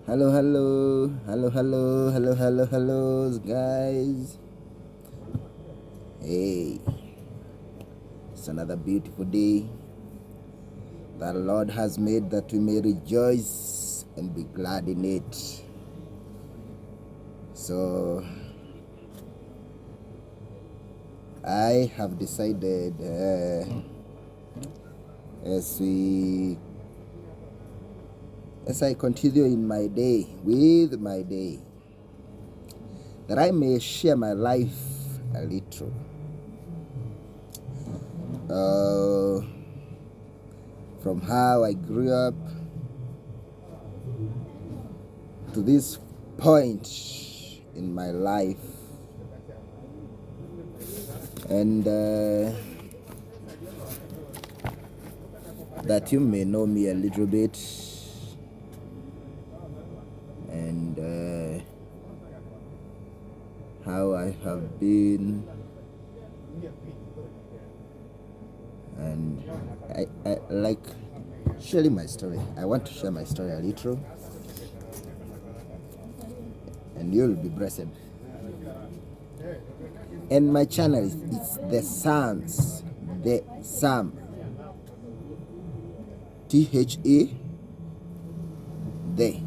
Hello, hello, hello, hello, hello, hello, hello, guys. Hey, it's another beautiful day that the Lord has made, that we may rejoice and be glad in it. So, I have decided as I continue in my day, with my day, that I may share my life a little. From how I grew up to this point in my life, and that you may know me a little bit, and how I have been, and I like sharing my story. I want to share my story a little, and you'll be blessed. And my channel is The Psalms, The Psalm, THE, The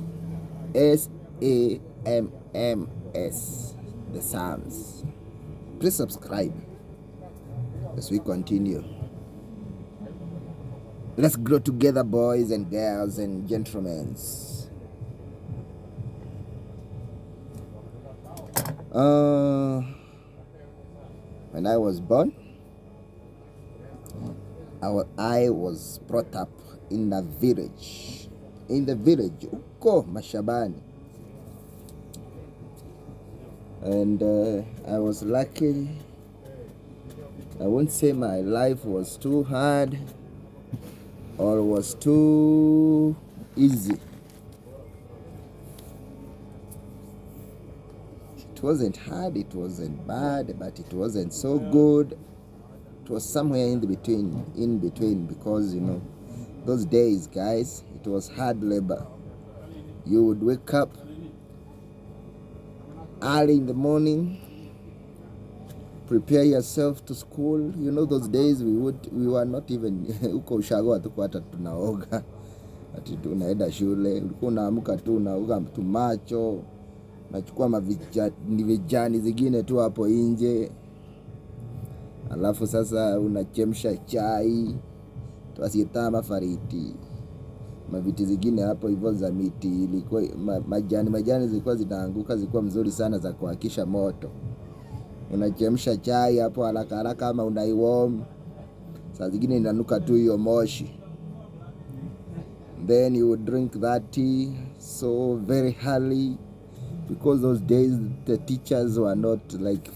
SAMMS, The Psalms. Please subscribe as we continue. Let's grow together, boys and girls and gentlemen. When I was born, I was brought up in a village. In the village, uko Mashabani. And I was lucky. I won't say my life was too hard or was too easy. It wasn't hard, it wasn't bad, but it wasn't so good. It was somewhere in between, because those days, guys, it was hard labor. You would wake up early in the morning, prepare yourself to school. Those days we were not even uko ushago hatuko hata tunaoga, ati tunaenda shule. Ulikuwa unaamka tu unaoga mtu macho, nachukua mavijani zingine tu hapo nje, alafu sasa unachemsha chai tuasitama fariti maviti zingine hapo hivyo za miti. Ilikuwa majani zilikuwa zinaanguka, zilikuwa mzuri sana za kuhakisha moto. Unachemsha chai hapo haraka haraka kama unaiwarm, saa zingine inanuka tu hiyo moshi. Then you would drink that tea so very early, because those days the teachers were not like,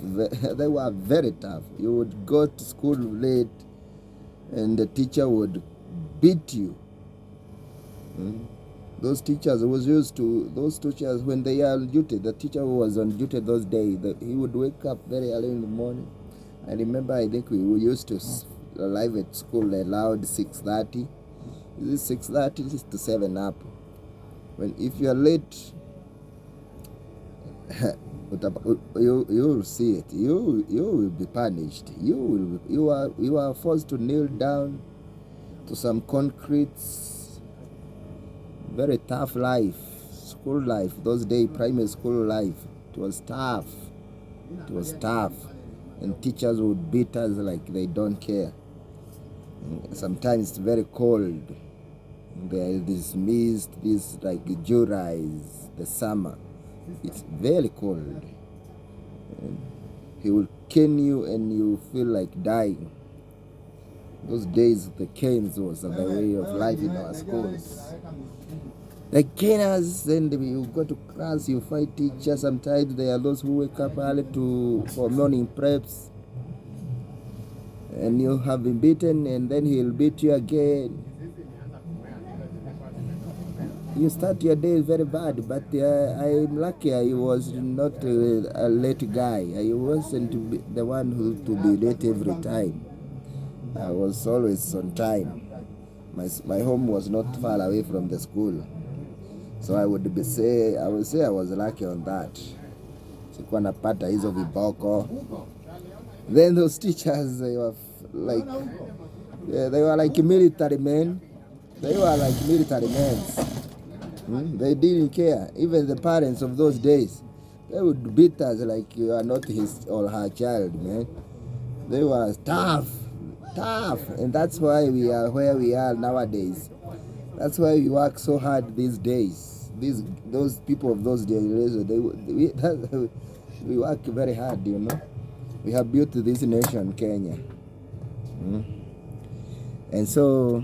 they were very tough. You would go to school late and the teacher would beat you. Those teachers when they are on duty, the teacher who was on duty those days, he would wake up very early in the morning. I remember, I think we used to arrive at school allowed 6:30. Is it 6:30 to 7 up? If you are late, you will see it. You will be punished. You are forced to kneel down to some concretes. Very tough life, school life. Those days, primary school life, it was tough. It was tough, and teachers would beat us like they don't care. Sometimes it's very cold. They dismissed this like July, the summer. It's very cold. He will cane you and you feel like dying. Those days, the canes was the way of life in our schools. The caners, then you go to class, you fight teachers. Sometimes there are those who wake up early for morning preps, and you have been beaten, and then he'll beat you again. You start your day very bad, but I'm lucky I was not a late guy. I wasn't the one who to be late every time. I was always on time. My home was not far away from the school. So I would say I was lucky on that. Sikuwa napata hizo viboko. Then those teachers, they were like, they were like military men. They were like military men. They didn't care. Even the parents of those days, they would beat us like you are not his or her child, man. They were tough, and that's why we are where we are nowadays. That's why we work so hard these days. Those people of those days, we work very hard, you know. We have built this nation, Kenya. And so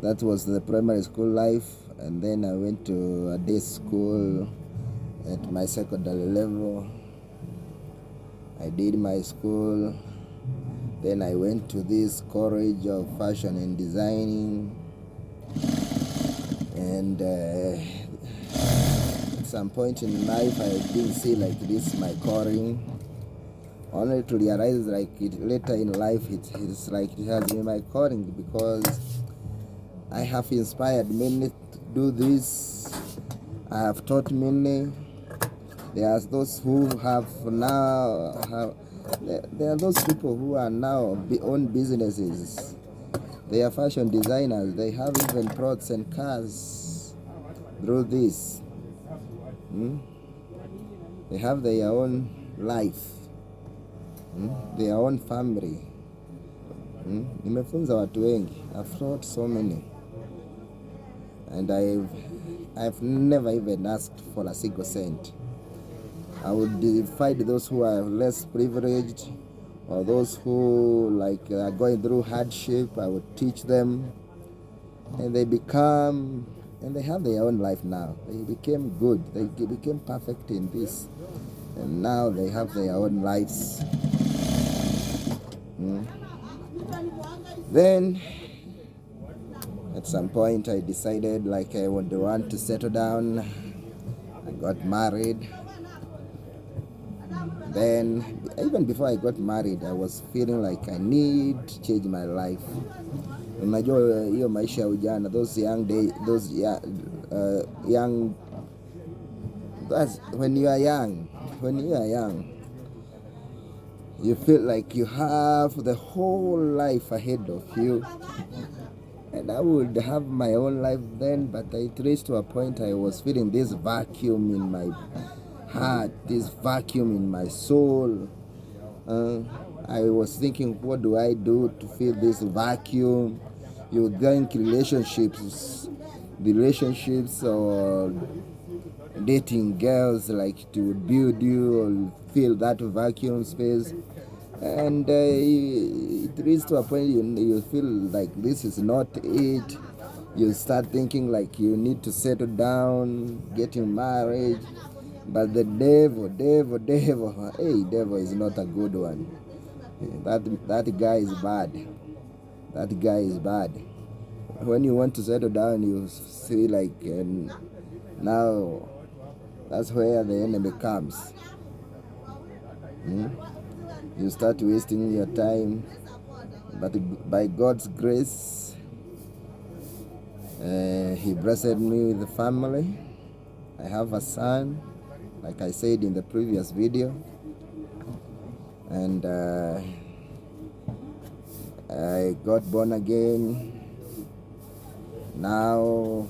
that was the primary school life. And then I went to a day school at my secondary level. I did my school. Then I went to this college of fashion and designing. And at some point in life, I didn't see like this my calling. Only to realize like later in life, it's like it has been my calling, because I have inspired many to do this. I have taught many. There are those who have now there are those people who are now own businesses. They are fashion designers. They have even plots and cars through this. They have their own life, their own family. Nimefunza watu wengi. I've taught so many, and I've never even asked for a single cent. I would fight those who are less privileged, or those who like are going through hardship. I would teach them, and they have their own life now. They became good. They became perfect in this, and now they have their own lives. Then at some point I decided like I would want to settle down. I got married. Then even before I got married, I was feeling like I need to change my life. Unajua hiyo maisha ya ujana, those young days, young, that's when you are young, you feel like you have the whole life ahead of you. And I would have my own life then, but I reached to a point I was feeling this vacuum in my heart, this vacuum in my soul. I was thinking, what do I do to fill this vacuum? You think relationships or dating girls like to build you or fill that vacuum space, and it reaches to a point you feel like this is not it. You start thinking like you need to settle down, getting married. But the devil, hey, devil is not a good one. That guy is bad. That guy is bad. When you want to settle down, you see like now that's where the enemy comes. You start wasting your time. But by God's grace, He blessed me with a family. I have a son, like I said in the previous video, and I got born again. Now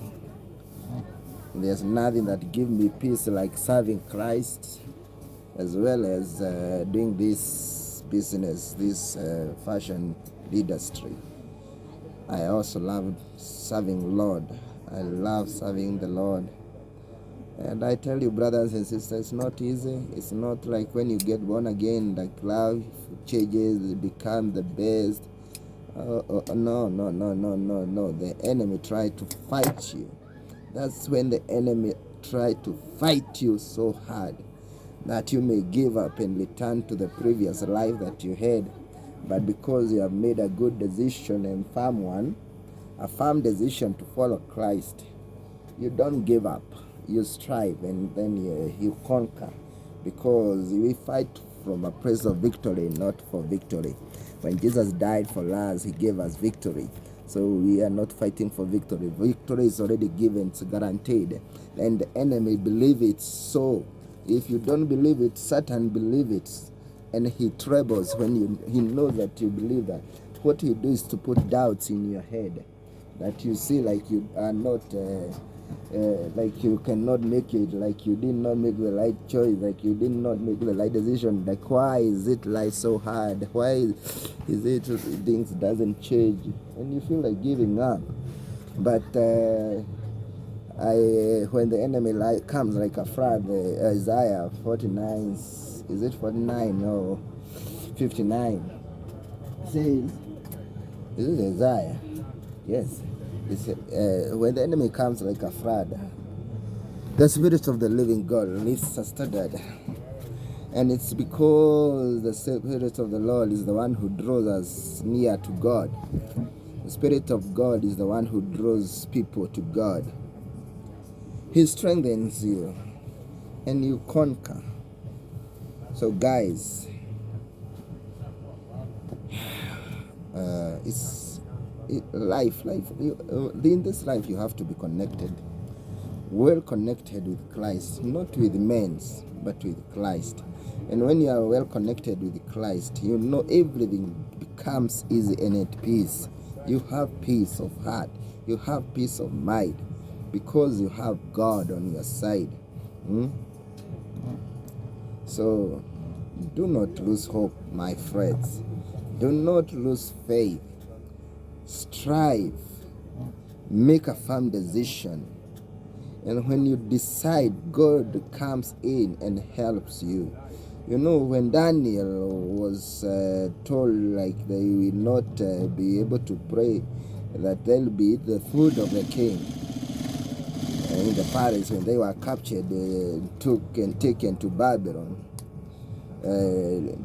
there's nothing that gives me peace like serving Christ, as well as doing this business, this fashion industry. I also love serving Lord. I love serving the Lord. And I tell you, brothers and sisters, it's not easy. It's not like when you get born again, like life changes, become the best. No. The enemy tried to fight you. That's when the enemy tried to fight you so hard that you may give up and return to the previous life that you had. But because you have made a good decision and a firm decision to follow Christ, you don't give up. You strive, and then you conquer, because we fight from a place of victory, not for victory. When Jesus died for us, He gave us victory. So we are not fighting for victory. Victory is already given, it's guaranteed. And the enemy believe it so. If you don't believe it, Satan believe it. And he trembles when he knows that you believe that. What he do is to put doubts in your head. That you see like you are not, like you cannot make it, like you did not make the right choice, like you did not make the right decision. Like, why is it life so hard? Why is it things doesn't change? And you feel like giving up. But when the enemy comes like a flood, Isaiah 49, is it 49? No, 59. Says, this is Isaiah. Yes. It's, when the enemy comes like a flood, the Spirit of the living God lifts a standard. And it's because the Spirit of the Lord is the one who draws us near to God. The Spirit of God is the one who draws people to God. He strengthens you and you conquer. So guys, in this life you have to be connected, well connected with Christ, not with men, but with Christ. And when you are well connected with Christ, you know everything becomes easy and at peace. You have peace of heart, you have peace of mind, because you have God on your side. So do not lose hope, my friends. Do not lose faith. Strive. Make a firm decision. And when you decide, God comes in and helps you. You know, when Daniel was told like they will not be able to pray, that they'll be the food of the king. In the palace, when they were captured, took and taken to Babylon,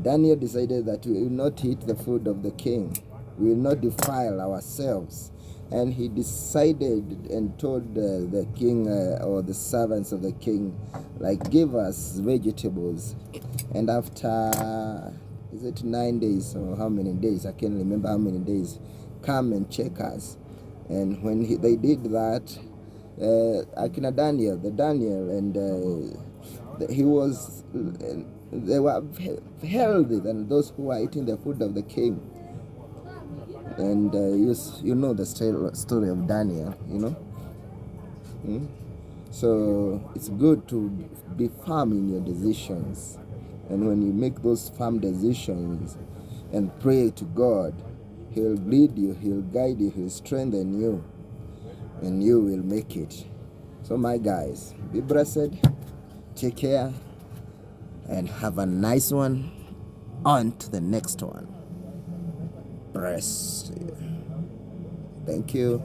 Daniel decided that we will not eat the food of the king. We will not defile ourselves. And he decided and told the king or the servants of the king, like, give us vegetables. And after, is it 9 days or how many days? I can't remember how many days. Come and check us. And when they did that, Akina Daniel, he was, they were healthy than those who are eating the food of the king. And you know the story of Daniel, you know. So it's good to be firm in your decisions. And when you make those firm decisions and pray to God, He'll lead you, He'll guide you, He'll strengthen you, and you will make it. So my guys, be blessed, take care, and have a nice one. On to the next one. Bless you. Thank you.